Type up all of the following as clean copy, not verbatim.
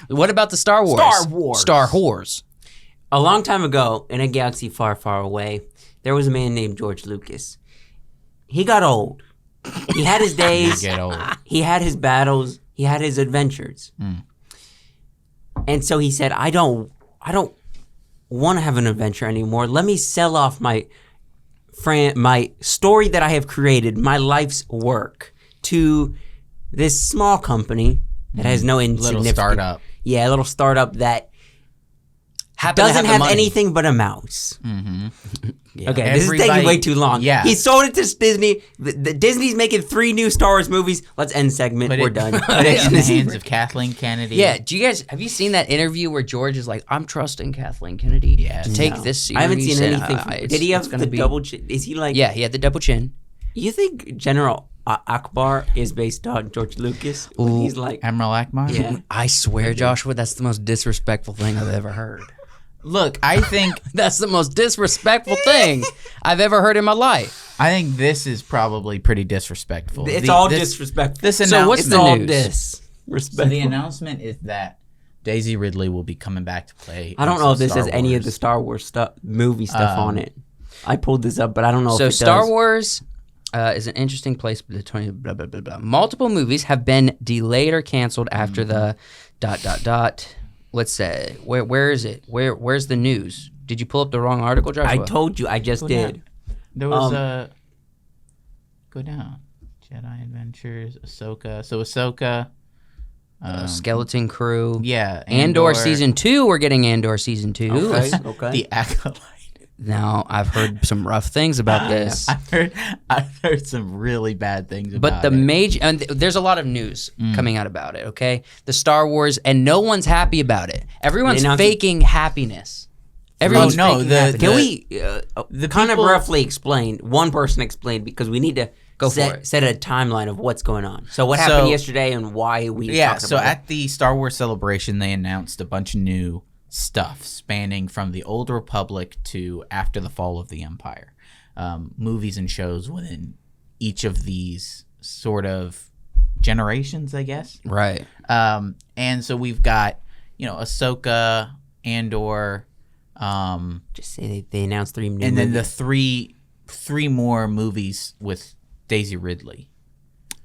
What about the Star Wars? Star Wars. Star Wars. A long time ago, in a galaxy far, far away, there was a man named George Lucas. He got old. He had his days. Get old. He had his battles. He had his adventures. And so he said, I don't want to have an adventure anymore. Let me sell off my story that I have created, my life's work, to this small company that has no insignificant... Little startup. Yeah, a little startup that doesn't have anything but a mouse. Yeah. Okay, this is taking way too long. Yeah. He sold it to Disney. The Disney's making 3 new Star Wars movies. Let's end segment. We're done. Put it in the hands of Kathleen Kennedy. Yeah, have you seen that interview where George is like, I'm trusting Kathleen Kennedy to take this series? I haven't seen anything. Did he have the double chin? Is he like... Yeah, he had the double chin. You think General Akbar is based on George Lucas? When he's like... Admiral Akbar? Yeah. I swear, Joshua, that's the most disrespectful thing I've ever heard. Look, I think That's the most disrespectful thing I've ever heard in my life. I think this is probably pretty disrespectful. It's all disrespectful. So what's the all news? So the announcement is that Daisy Ridley will be coming back to play. I don't know if this has any of the Star Wars movie stuff on it. I pulled this up, but I don't know if it does. So Star Wars is an interesting place. Blah, blah, blah, blah, blah. Multiple movies have been delayed or canceled after the ... Let's say, where is it? Where's the news? Did you pull up the wrong article, Joshua? I told you, I just did. There was a... Go down. Jedi Adventures, Ahsoka. So Ahsoka... Skeleton Crew. Yeah. Andor Season 2. We're getting Andor Season 2. Okay. The Acolyte. Now, I've heard some rough things about this. I've heard some really bad things about But the it. major, and there's a lot of news coming out about it, okay? The Star Wars, and no one's happy about it. Everyone's faking happiness. Everyone's faking happiness. Can we kind of people- roughly explain? One person explained, because we need to set a timeline of what's going on. So what happened yesterday and why we talked about it? at the Star Wars Celebration, they announced a bunch of new stuff spanning from the Old Republic to after the fall of the Empire. Movies and shows within each of these sort of generations, I guess. Right. And so we've got, Ahsoka, Andor, Just say they announced 3 new and then movies. the three more movies with Daisy Ridley.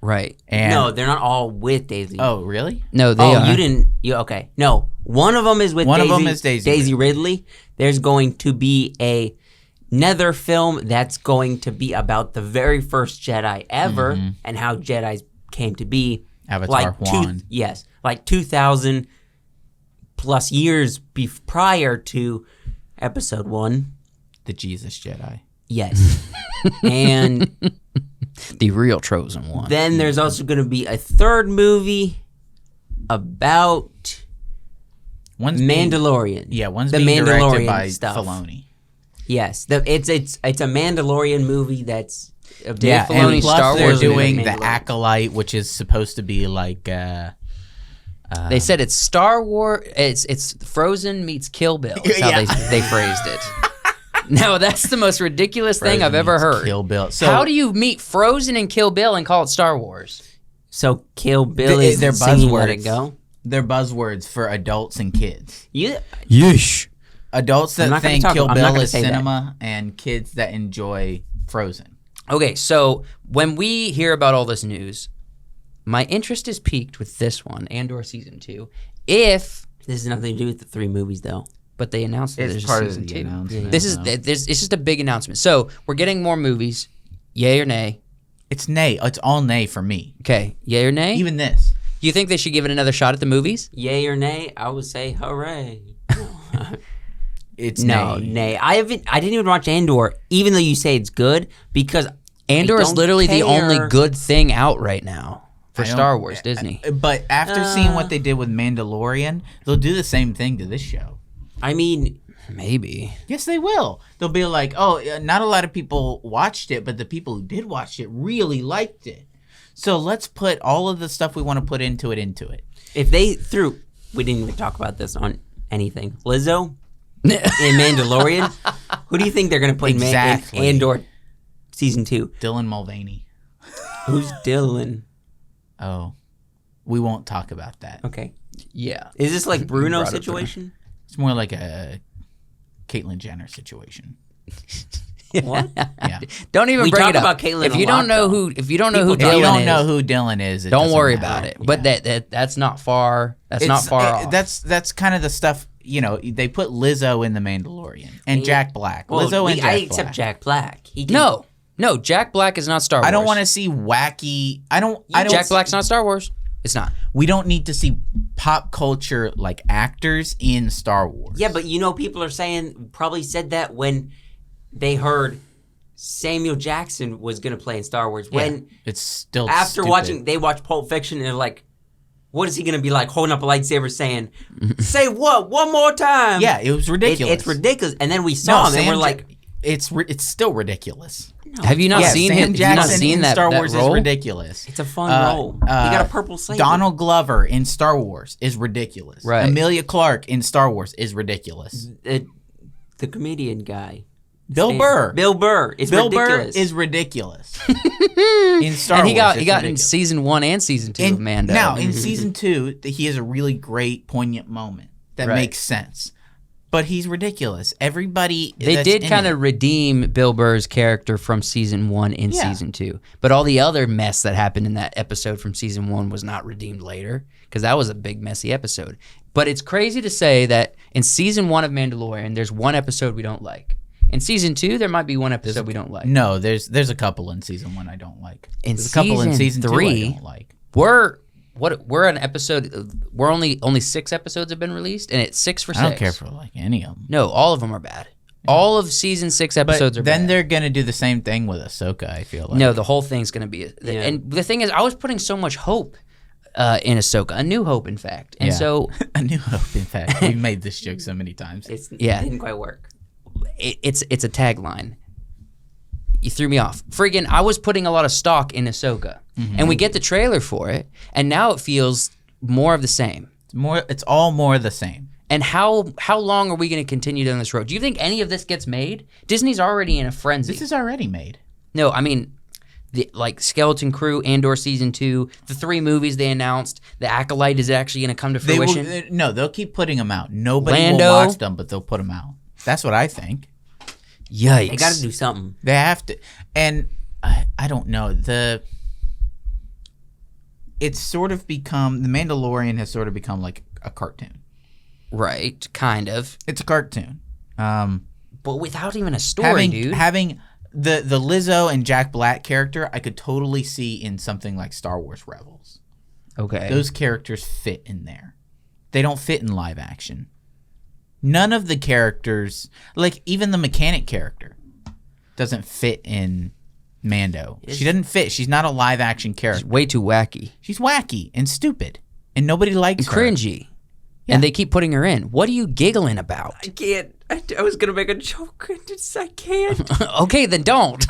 Right. And No, they're not all with Daisy. Oh, really? No, they are. You didn't. Okay. No, one of them is with One Daisy. of them is Daisy Ridley. There's going to be another film that's going to be about the very first Jedi ever and how Jedis came to be. Avatar Juan. Yes, like 2,000 plus years prior to Episode 1. The Jesus Jedi. Yes, and The real chosen one. then there's also going to be a third movie about One's Mandalorian. one's the being directed Mandalorian by stuff. Filoni. Yes, it's a Mandalorian movie that's Dave Filoni, and plus Star they're Wars doing movie. the Acolyte, which is supposed to be like They said it's Star Wars. It's Frozen meets Kill Bill. Is how they phrased it. No, that's the most ridiculous thing I've ever heard. Kill Bill. So How do you meet Frozen and Kill Bill and call it Star Wars? So Kill Bill is they're singing buzzwords. Let It Go. They're buzzwords for adults and kids. Yeesh. Adults I'm that not gonna think talk- Kill I'm not Bill gonna is say that. cinema, and kids that enjoy Frozen. Okay, so when we hear about all this news, my interest is piqued with this one, Andor Season 2. If, This has nothing to do with the 3 movies, though. but they announced that It's there's part a of Season the 2. announcement. It's just a big announcement. So we're getting more movies. Yay or nay? It's nay. It's all nay for me. Okay, yay or nay? Even this. Do you think they should give it another shot at the movies? Yay or nay? I would say hooray. It's No, nay. nay. I didn't even watch Andor, even though you say it's good, because Andor is don't literally the only care. good thing out right now for I don't- Star Wars, Disney. But after seeing what they did with Mandalorian, they'll do the same thing to this show. I mean, Maybe. Yes, they will. They'll be like, oh, not a lot of people watched it, but the people who did watch it really liked it. So let's put all of the stuff we want to put into it. if they threw, we didn't even talk about this on anything. Lizzo in Mandalorian. Who do you think they're going to put Exactly. in Andor Season 2? Dylan Mulvaney. Who's Dylan? Oh. We won't talk about that. Okay. Yeah. Is this like Bruno brought up situation? It's more like a Caitlyn Jenner situation. What? Yeah. Don't even We bring talk it up. about Caitlyn if a you lot, don't know though. who, if you don't know who People If Dylan you don't is, know who Dylan is, it don't doesn't worry matter. about it. Yeah. But that's not far. That's not far off. That's kind of the stuff. You know, they put Lizzo in The Mandalorian and Jack Black. Well, Lizzo and Jack I Black. accept Jack Black. He can, No, Jack Black is not Star Wars. I don't want to see wacky. I don't. Jack Black's not Star Wars. It's not. We don't need to see pop culture like actors in Star Wars. Yeah, but people are saying, probably said that when they heard Samuel Jackson was going to play in Star Wars. When it's still after stupid. they watched Pulp Fiction and they're like, what is he going to be like holding up a lightsaber saying, say what? One more time. Yeah, it was ridiculous. It's ridiculous. And then we saw him and we're like, it's still ridiculous. Have you not seen Sam him? Have you not Jackson seen in that Star that Wars role? is ridiculous. it's a fun role. He got a purple saber. Donald Glover in Star Wars is ridiculous. Right. Amelia Clarke in Star Wars is ridiculous. The comedian guy. Bill Burr. Bill Burr is Bill ridiculous. Burr is ridiculous. In Star And Wars, he got in ridiculous. season 1 and season 2 of Mando. Now, in season 2, he has a really great, poignant moment that Right. makes sense. But he's ridiculous. Everybody They that's did in kind it- of redeem Bill Burr's character from season 1 in Yeah. season 2. But all the other mess that happened in that episode from season 1 was not redeemed later, because that was a big, messy episode. But it's crazy to say that in season 1 of Mandalorian, there's one episode we don't like. In season 2, there might be one episode we don't like. No, there's a couple in season 1 I don't like. In There's a couple in season season 2 3, I don't like. We're an episode. We're only 6 episodes have been released, and it's 6 for 6. I don't care for like any of them. No, all of them are bad. All of season 6 episodes But are then bad. they're gonna do the same thing with Ahsoka. I feel like. No, the whole thing's going to be... Yeah. And the thing is, I was putting so much hope in Ahsoka. A New Hope, in fact. And Yeah. so A New Hope. In fact, we made this joke so many times. It Yeah. didn't quite work. it's a tagline. You threw me off. Friggin', I was putting a lot of stock in Ahsoka. And we get the trailer for it, and now it feels more of the same. It's all more the same. And how long are we going to continue down this road? Do you think any of this gets made? Disney's already in a frenzy. This is already made. No, I mean, like Skeleton Crew, Andor Season 2, the 3 movies they announced, The Acolyte is actually going to come to fruition. They'll keep putting them out. Nobody Lando. will watch them, but they'll put them out. That's what I think. Yikes. They got to do something. They have to. And I don't know. It's sort of become, The Mandalorian has sort of become like a cartoon. Right, kind of. It's a cartoon. But without even a story, dude. Having the Lizzo and Jack Black character, I could totally see in something like Star Wars Rebels. Okay. Those characters fit in there. They don't fit in live action. None of the characters, like even the mechanic character, doesn't fit in Mando. She doesn't fit. She's not a live action character. It's way too wacky. She's wacky and stupid, and nobody likes And her. cringy. Yeah. And they keep putting her in. What are you giggling about? I can't. I was going to make a joke. I can't. Okay, then don't.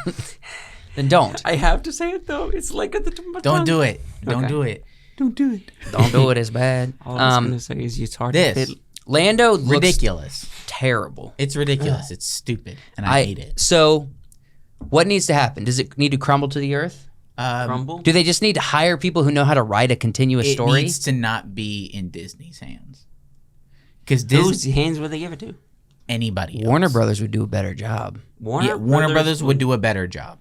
Then don't. I have to say it, though. It's like at the tip of my Don't tongue. do it. Don't Okay. do it. Don't do it. Don't do it as bad. All I was going to say is it's hard to This fit. Lando looks ridiculous. terrible. It's ridiculous. It's stupid, and I hate it. So, what needs to happen? Does it need to crumble to the earth? Rumble? Do they just need to hire people who know how to write a continuous It story? needs to not be in Disney's hands. Because Whose hands would they give it to? anybody else. Warner Brothers would do a better job. Warner Brothers would do a better job.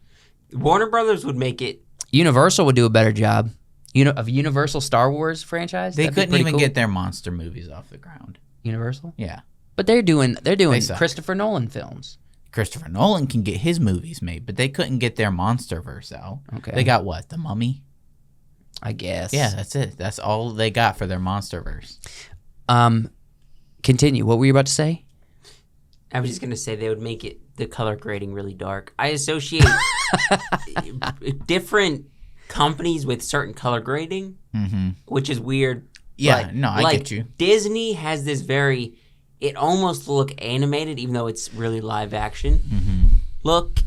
Warner Brothers would make it. Universal would do a better job. Of Universal Star Wars franchise. They That'd be couldn't pretty even cool. get their monster movies off the ground. Universal. Yeah. But they're doing suck. Christopher Nolan films. Christopher Nolan can get his movies made, but they couldn't get their MonsterVerse out. Okay. They got what? The Mummy? I guess. Yeah, that's it. That's all they got for their MonsterVerse. Continue. What were you about to say? I was just going to say they would make it the color grading really dark. I associate different companies with certain color grading, which is weird. Yeah, But, no, I like, get you. Disney has this very, it almost look animated, even though it's really live action. Look,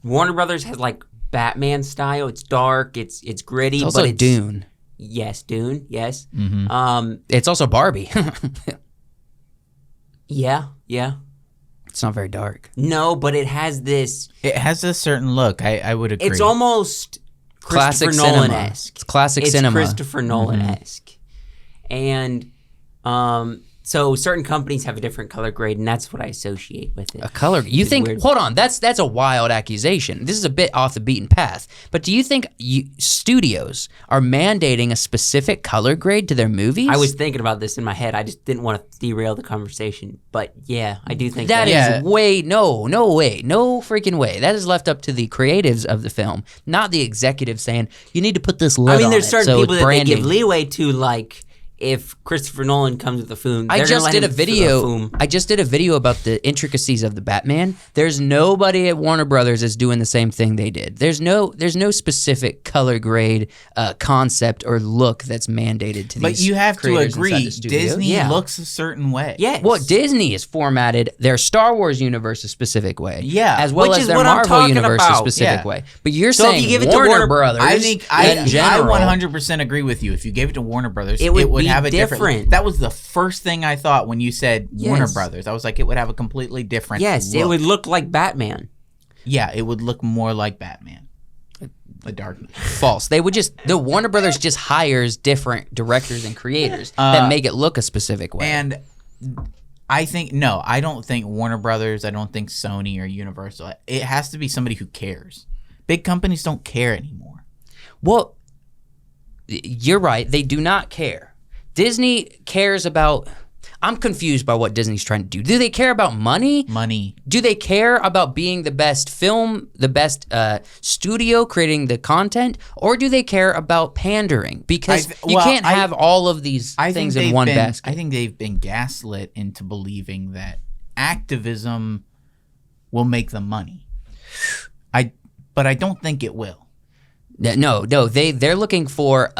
Warner Brothers has like Batman style. It's dark. It's gritty. It's also but it's Dune. Yes, Dune. Yes. It's also Barbie. Yeah. It's not very dark. No, but it has this. It has a certain look. I would agree. It's almost Classic Christopher cinema. Nolan-esque. It's classic It's cinema. Christopher Nolan-esque. And so certain companies have a different color grade, and that's what I associate with it. A color. You It's think? weird. Hold on. That's a wild accusation. This is a bit off the beaten path. But do you think studios are mandating a specific color grade to their movies? I was thinking about this in my head. I just didn't want to derail the conversation. But yeah, I do think That Yeah. is way no way, no freaking way. That is left up to the creatives of the film, not the executives saying you need to put this lid I mean, on there's it, certain so people it's that they branding. give leeway to, like if Christopher Nolan comes with a film. I they're gonna just let did a him video. film. I just did a video about the intricacies of the Batman. There's nobody at Warner Brothers is doing the same thing they did. There's no specific color grade concept or look that's mandated to these. But you have to creators inside agree, the studio. Disney Yeah. looks a certain way. Yes. Well, Disney has formatted their Star Wars universe a specific way, Yeah. as well Which as is their what I'm Marvel talking universe a about. specific Yeah. way. But you're So if saying you give it to Warner Warner- Brothers. I think in I general, 100% agree with you. If you gave it to Warner Brothers, It would be have a different. That was the first thing I thought when you said Warner Yes. Brothers. I was like, it would have a completely different. Yes, look. it would look like Batman. Yeah, it would look more like Batman. The Dark Knight. false. They would the Warner Brothers just hires different directors and creators that make it look a specific way. And I don't think Warner Brothers, I don't think Sony or Universal. It has to be somebody who cares. Big companies don't care anymore. Well, you're right. They do not care. Disney cares about. I'm confused by what Disney's trying to do. Do they care about money? Money. Do they care about being the best film, the best studio creating the content, or do they care about pandering? Because you can't have all of these things in one basket. I think they've been gaslit into believing that activism will make them money. But I don't think it will. No, they're looking for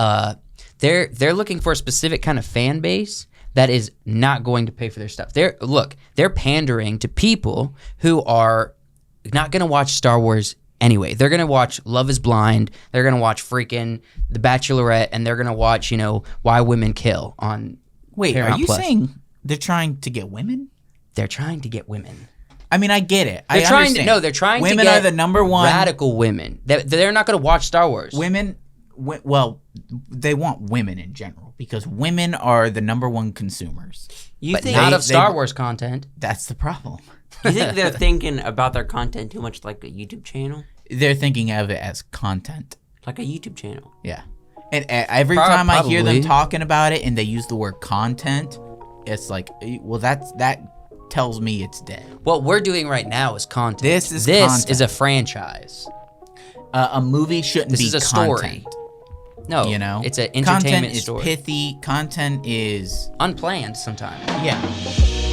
they're looking for a specific kind of fan base that is not going to pay for their stuff. They're pandering to people who are not going to watch Star Wars anyway. They're going to watch Love is Blind, they're going to watch freaking The Bachelorette, and they're going to watch, Why Women Kill on Wait, Paramount are you Plus. saying they're trying to get women? They're trying to get women. I mean, I get it. They're trying to women get are the number one radical women. They're not going to watch Star Wars. Well, they want women in general because women are the number one consumers. But not of Star Wars content. That's the problem. You think they're thinking about their content too much like a YouTube channel? They're thinking of it as content. Like a YouTube channel. Yeah. And every time I hear them Probably. talking about it and they use the word content, it's like, well, that tells me it's dead. What we're doing right now is content. This is this content. is a franchise. A movie shouldn't This be is a content. story. No, it's an entertainment Content is story. pithy. Content is Unplanned sometimes. yeah.